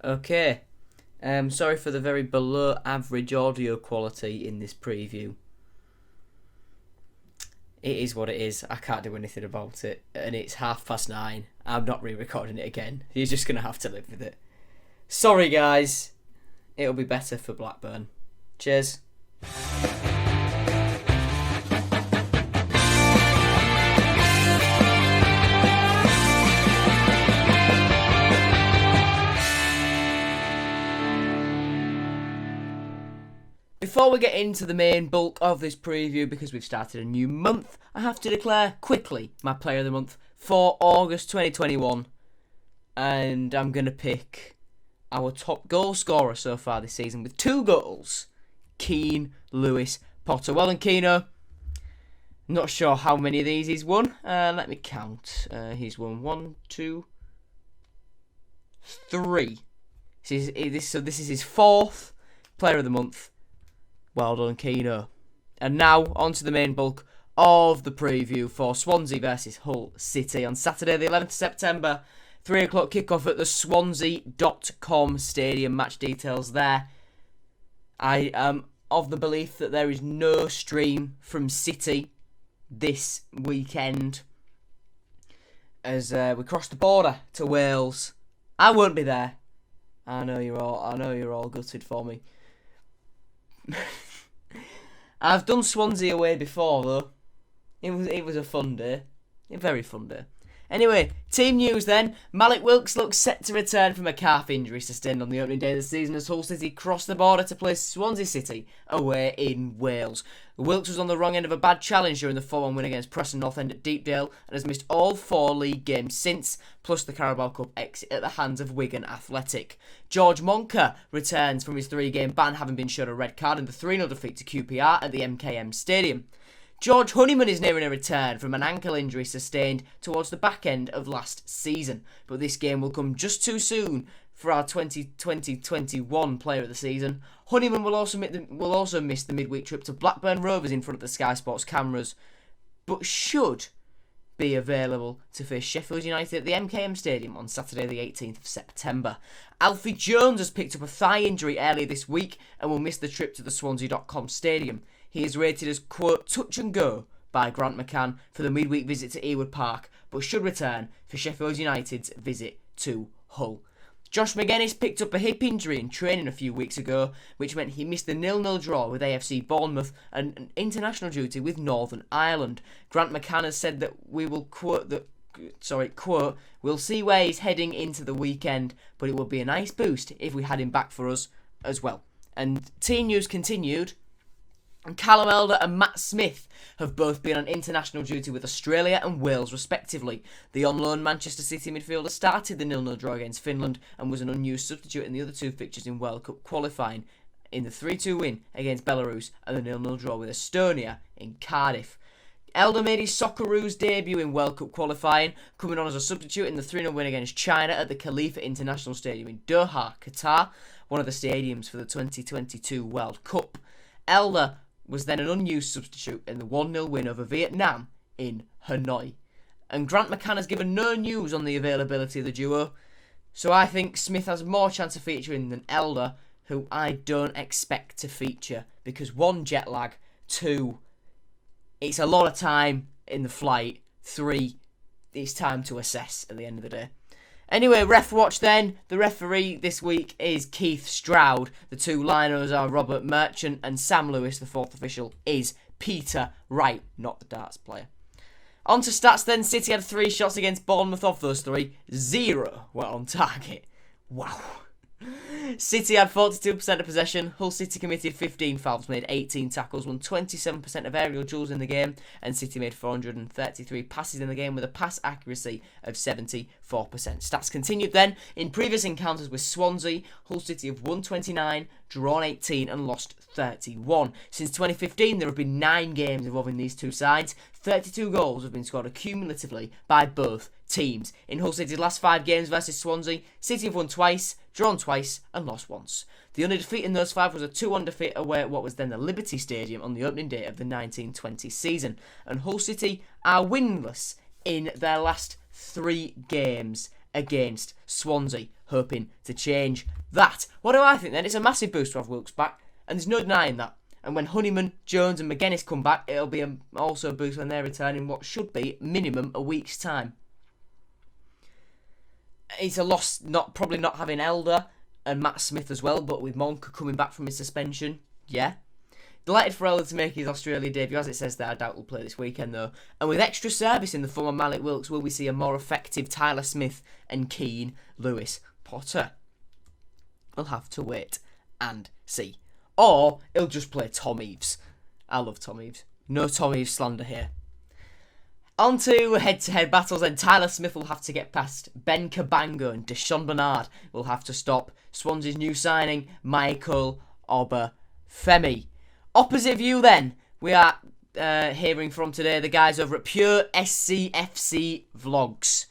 Okay. Sorry for the very below average audio quality in this preview. It is what it is. I can't do anything about it. And it's 9:30. I'm not re-recording it again. You're just going to have to live with it. Sorry, guys. It'll be better for Blackburn. Cheers. Before we get into the main bulk of this preview, because we've started a new month, I have to declare quickly my player of the month for August 2021. And I'm going to pick our top goal scorer so far this season with 2 goals, KEANE Lewis Potter. Well done, Keano. Not sure how many of these he's won. Let me count. He's won 1, 2, 3. So this is his 4th player of the month. Well done, Keano. And now, on to the main bulk of the preview for Swansea versus Hull City on Saturday the 11th of September. 3 o'clock kickoff at the Swansea.com stadium. Match details there. I am of the belief that there is no stream from City this weekend as we cross the border to Wales. I won't be there. I know you're all gutted for me. I've done Swansea away before though. It was a fun day. A very fun day. Anyway, team news then. Malik Wilks looks set to return from a calf injury sustained on the opening day of the season as Hull City crossed the border to play Swansea City away in Wales. Wilks was on the wrong end of a bad challenge during the 4-1 win against Preston North End at Deepdale and has missed all 4 league games since, plus the Carabao Cup exit at the hands of Wigan Athletic. George Monka returns from his 3-game ban, having been shown a red card in the 3-0 defeat to QPR at the MKM Stadium. George Honeyman is nearing a return from an ankle injury sustained towards the back end of last season, but this game will come just too soon for our 2020-21 player of the season. Honeyman will also miss the midweek trip to Blackburn Rovers in front of the Sky Sports cameras, but should be available to face Sheffield United at the MKM Stadium on Saturday the 18th of September. Alfie Jones has picked up a thigh injury earlier this week and will miss the trip to the Swansea.com stadium. He is rated as, quote, touch and go by Grant McCann for the midweek visit to Ewood Park, but should return for Sheffield United's visit to Hull. Josh McGuinness picked up a hip injury in training a few weeks ago, which meant he missed the 0-0 draw with AFC Bournemouth and an international duty with Northern Ireland. Grant McCann has said that we will, quote, we'll see where he's heading into the weekend, but it would be a nice boost if we had him back for us as well. And team news continued. And Callum Elder and Matt Smith have both been on international duty with Australia and Wales respectively. The on-loan Manchester City midfielder started the 0-0 draw against Finland and was an unused substitute in the other 2 fixtures in World Cup qualifying, in the 3-2 win against Belarus and the 0-0 draw with Estonia in Cardiff. Elder made his Socceroos debut in World Cup qualifying, coming on as a substitute in the 3-0 win against China at the Khalifa International Stadium in Doha, Qatar, one of the stadiums for the 2022 World Cup. Elder was then an unused substitute in the 1-0 win over Vietnam in Hanoi. And Grant McCann has given no news on the availability of the duo, so I think Smith has more chance of featuring than Elder, who I don't expect to feature, because 1, jet lag, 2, it's a lot of time in the flight, 3, it's time to assess at the end of the day. Anyway, ref watch then. The referee this week is Keith Stroud. The 2 linos are Robert Merchant and Sam Lewis. The 4th official is Peter Wright, not the darts player. On to stats then. City had 3 shots against Bournemouth. Of those 3, 0 were on target. Wow. City had 42% of possession. Hull City committed 15 fouls, made 18 tackles, won 27% of aerial duels in the game, and City made 433 passes in the game with a pass accuracy of 74%. Stats continued then. In previous encounters with Swansea, Hull City have won 29, drawn 18 and lost 31. Since 2015, there have been 9 games involving these 2 sides. 32 goals have been scored cumulatively by both teams. In Hull City's last 5 games versus Swansea, City have won twice, drawn twice and lost once. The only defeat in those 5 was a 2-1 defeat away at what was then the Liberty Stadium on the opening day of the 1920 season. And Hull City are winless in their last 3 games against Swansea. hoping to change that. What do I think then? It's a massive boost to have Wilkes back, and there's no denying that. And when Honeyman, Jones and McGuinness come back, it'll be also a boost when they return in what should be minimum a week's time. It's a loss, probably not having Elder and Matt Smith as well, but with Monk coming back from his suspension, yeah. Delighted for Elder to make his Australia debut, as it says there. I doubt he'll play this weekend though. And with extra service in the form of Malik Wilkes, will we see a more effective Tyler Smith and Keane Lewis Potter? We'll have to wait and see. Or he'll just play Tom Eaves. I love Tom Eaves. No Tom Eaves slander here. On to head-to-head battles, and Tyler Smith will have to get past Ben Cabango, and Deshaun Bernard will have to stop Swansea's new signing, Michael Obafemi. Opposite view then, we are hearing from today the guys over at Pure SCFC Vlogs.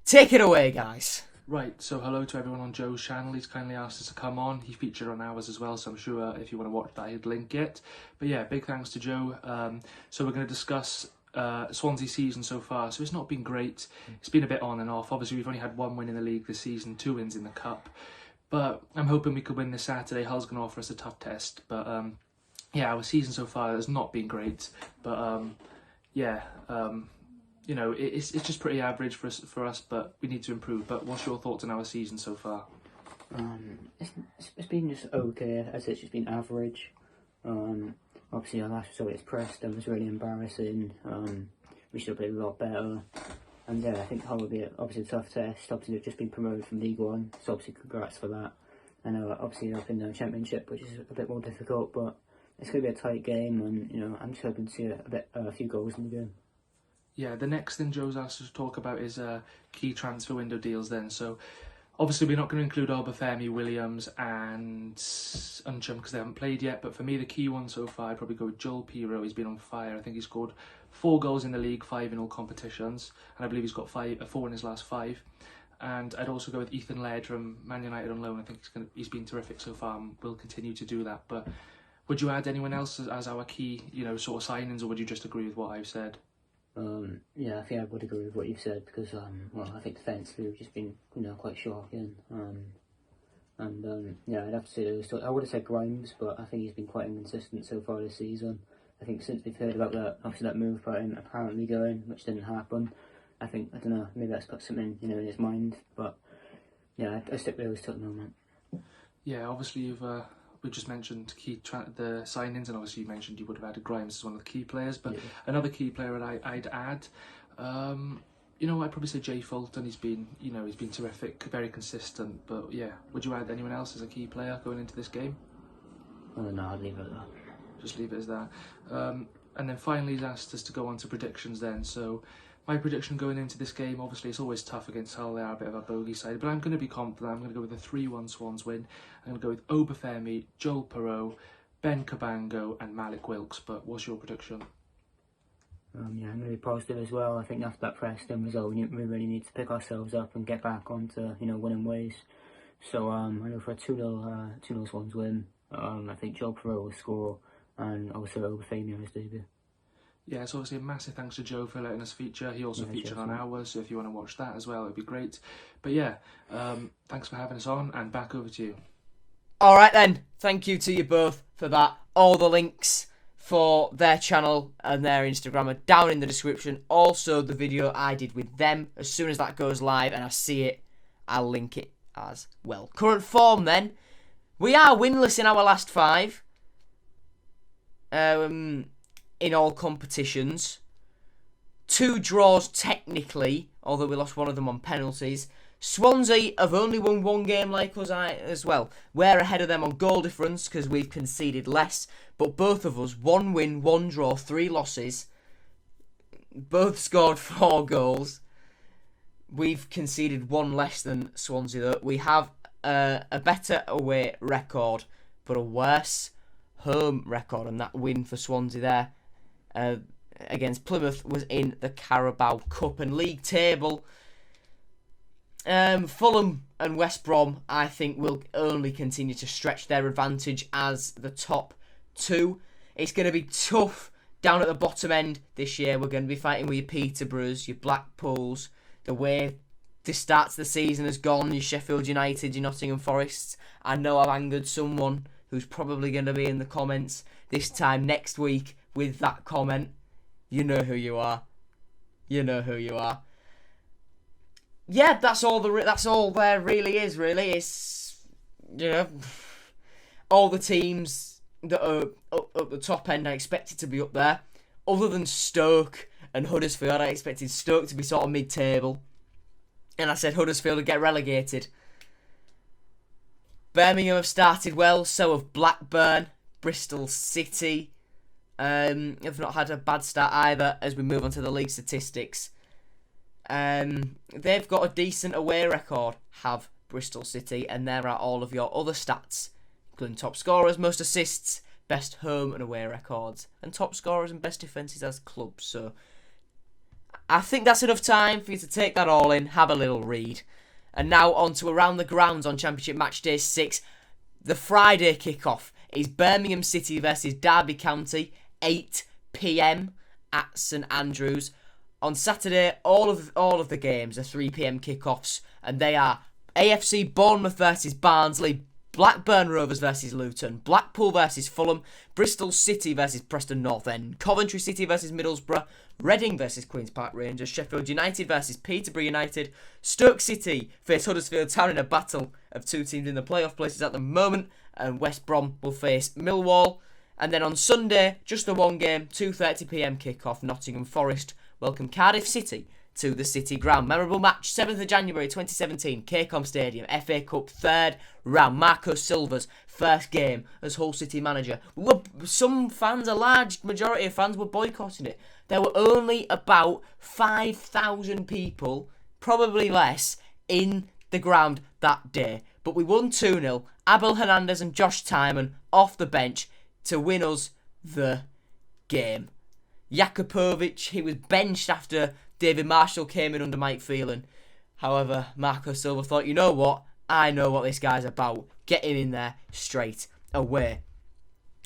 Take it away, guys. Right, so hello to everyone on Joe's channel. He's kindly asked us to come on. He featured on ours as well, so I'm sure if you want to watch that, he'd link it. But yeah, big thanks to Joe. So we're going to discuss Swansea season so far. So it's not been great. It's been a bit on and off. Obviously, we've only had 1 win in the league this season, 2 wins in the cup. But I'm hoping we could win this Saturday. Hull's going to offer us a tough test. But yeah, our season so far has not been great. But you know, it's just pretty average for us, but we need to improve. But what's your thoughts on our season so far? It's been just okay. As it's just been average. Obviously our last result against Preston was really embarrassing. We should have played a lot better. And yeah, I think Hull will be obviously a tough test. Obviously they've just been promoted from League One, so obviously congrats for that. I know obviously they're up in the Championship, which is a bit more difficult, but it's going to be a tight game, and you know I'm just hoping to see a few goals in the game. Yeah, the next thing Joe's asked us to talk about is key transfer window deals then. So obviously we're not going to include Obafemi, Williams and Unchum because they haven't played yet. But for me, the key one so far, I'd probably go with Joel Pirro. He's been on fire. I think he scored 4 goals in the league, 5 in all competitions. And I believe he's got 4 in his last 5. And I'd also go with Ethan Laird from Man United on loan. I think he's been terrific so far and will continue to do that. But would you add anyone else as our key, you know, sort of signings, or would you just agree with what I've said? Yeah, I think I would agree with what you've said because, well, I think defensively we've just been, you know, quite shocking. Yeah, I'd have to say I would have said Greaves, but I think he's been quite inconsistent so far this season. I think since we've heard about that, obviously that move about him apparently going, which didn't happen, I think, I don't know, maybe that's put something, you know, in his mind. But yeah, I stick with those two at the moment. Yeah, obviously we just mentioned the signings, and obviously you mentioned you would have added Greaves as one of the key players, but yeah. Another key player I'd add, you know, I'd probably say Jay Fulton. He's been terrific, very consistent. But yeah, would you add anyone else as a key player going into this game? No, I'd leave it at that. Just leave it as that. And then finally, he's asked us to go on to predictions then. So my prediction going into this game, obviously it's always tough against Hull. They are a bit of a bogey side, but I'm going to be confident. I'm going to go with a 3-1 Swans win. I'm going to go with Obafemi, Joel Pirro, Ben Cabango and Malik Wilkes. But what's your prediction? Yeah, I'm going to be positive as well. I think after that Preston result, we really need to pick ourselves up and get back onto, you know, winning ways. So I go for a 2-0 Swans win. I think Joel Pirro will score, and also Obafemi on his debut. Yeah, so obviously a massive thanks to Joe for letting us feature. He also featured on ours, so if you want to watch that as well, it'd be great. But yeah, thanks for having us on, and back over to you. Alright then, thank you to you both for that. All the links for their channel and their Instagram are down in the description. Also, the video I did with them, as soon as that goes live and I see it, I'll link it as well. Current form then, we are winless in our last 5. In all competitions. 2 draws technically, although we lost one of them on penalties. Swansea have only won 1 game like us as well. We're ahead of them on goal difference because we've conceded less, but both of us 1 win, 1 draw, 3 losses. Both scored 4 goals. We've conceded 1 less than Swansea though. We have a better away record, but a worse home record, and that win for Swansea there against Plymouth was in the Carabao Cup. And league table, Fulham and West Brom I think will only continue to stretch their advantage as the top 2. It's going to be tough down at the bottom end this year. We're going to be fighting with your Peterboroughs, your Blackpools, the way the start to the season has gone. Your Sheffield United, your Nottingham Forests. I know I've angered someone who's probably going to be in the comments this time next week with that comment. You know who you are. You know who you are. Yeah, that's all there really is. Really, it's, you know, all the teams that are up the top end, I expected to be up there. Other than Stoke and Huddersfield, I expected Stoke to be sort of mid-table. And I said Huddersfield would get relegated. Birmingham have started well, so have Blackburn. Bristol City have not had a bad start either as we move on to the league statistics. They've got a decent away record, have Bristol City, and there are all of your other stats, including top scorers, most assists, best home and away records, and top scorers and best defences as clubs. So I think that's enough time for you to take that all in, have a little read. And now on to Around the Grounds on Championship Matchday 6. The Friday kickoff is Birmingham City versus Derby County, 8 p.m. at St Andrews. On Saturday, all of the games are 3 p.m. kickoffs, and they are AFC Bournemouth versus Barnsley, Blackburn Rovers versus Luton, Blackpool versus Fulham, Bristol City versus Preston North End, Coventry City versus Middlesbrough, Reading versus Queen's Park Rangers, Sheffield United versus Peterborough United, Stoke City face Huddersfield Town in a battle of two teams in the playoff places at the moment, and West Brom will face Millwall. And then on Sunday, just the one game, 2:30 p.m. kickoff, Nottingham Forest welcome Cardiff City to the City Ground. Memorable match, 7th of January 2017, KEANE Stadium, FA Cup, 3rd round. Marco Silva's first game as Hull City manager. Some fans, a large majority of fans, were boycotting it. There were only about 5,000 people, probably less, in the ground that day. But we won 2-0. Abel Hernandez and Josh Timon off the bench to win us the game. Jakupovic, he was benched after David Marshall came in under Mike Phelan. However, Marco Silva thought, you know what? I know what this guy's about. Get him in there straight away.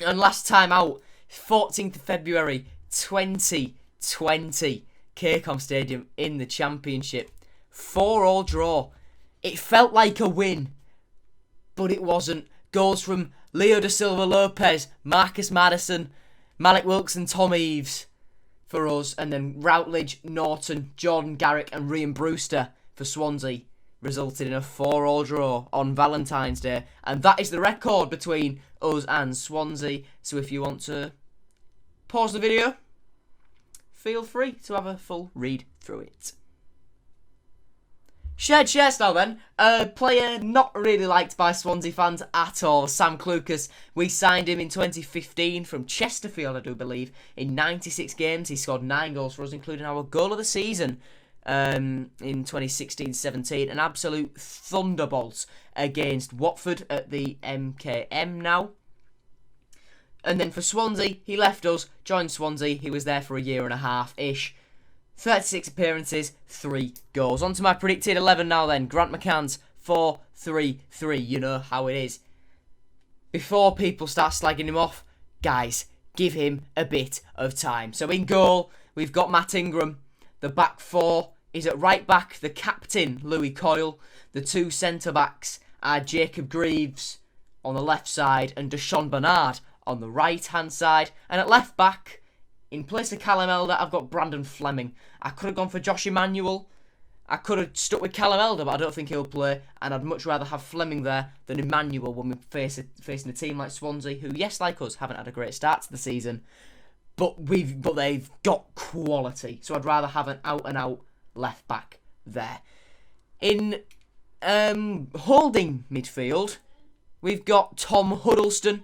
And last time out, 14th of February 2020, KEANE Stadium in the Championship. 4-4 draw. It felt like a win, but it wasn't. Goals from Leo da Silva Lopez, Marcus Maddison, Malik Wilkes and Tom Eaves for us, and then Routledge, Norton, Jordan Garrick and Ryan Brewster for Swansea, resulted in a 4-4 draw on Valentine's Day. And that is the record between us and Swansea. So if you want to pause the video, feel free to have a full read through it. Shared shares now then. A player not really liked by Swansea fans at all, Sam Clucas. We signed him in 2015 from Chesterfield, I do believe. In 96 games, he scored 9 goals for us, including our goal of the season in 2016-17. An absolute thunderbolt against Watford at the MKM now. And then for Swansea, he left us, joined Swansea. He was there for a year and a half-ish. 36 appearances, 3 goals. On to my predicted 11 now then. Grant McCann's 4-3-3. You know how it is. Before people start slagging him off, guys, give him a bit of time. So in goal, we've got Matt Ingram. The back four is at right back, the captain, Lewie Coyle. The two centre-backs are Jacob Greaves on the left side and Deshaun Bernard on the right-hand side. And at left back, in place of Callum Elder, I've got Brandon Fleming. I could have gone for Josh Emmanuel. I could have stuck with Callum Elder, but I don't think he'll play. And I'd much rather have Fleming there than Emmanuel when we're facing a team like Swansea, who, yes, like us, haven't had a great start to the season. But they've got quality. So I'd rather have an out-and-out left-back there. In holding midfield, we've got Tom Huddlestone.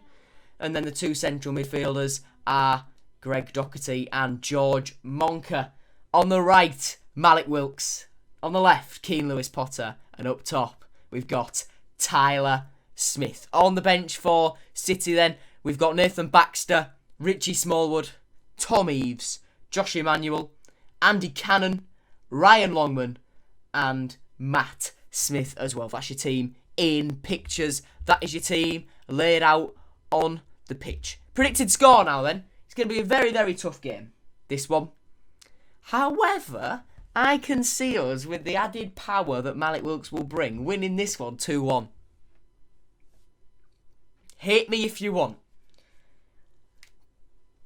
And then the two central midfielders are Greg Docherty and George Monka. On the right, Malik Wilkes. On the left, Keane Lewis Potter. And up top, we've got Tyler Smith. On the bench for City then, we've got Nathan Baxter, Richie Smallwood, Tom Eaves, Josh Emmanuel, Andy Cannon, Ryan Longman, and Matt Smith as well. That's your team in pictures. That is your team laid out on the pitch. Predicted score now then. It's going to be a very, very tough game, this one. However, I can see us, with the added power that Malik Wilks will bring, winning this one 2-1. Hate me if you want.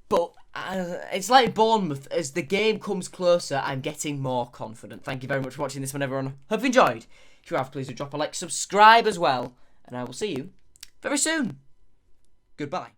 But it's like Bournemouth. As the game comes closer, I'm getting more confident. Thank you very much for watching this one, everyone. Hope you enjoyed. If you have, please do drop a like, subscribe as well. And I will see you very soon. Goodbye.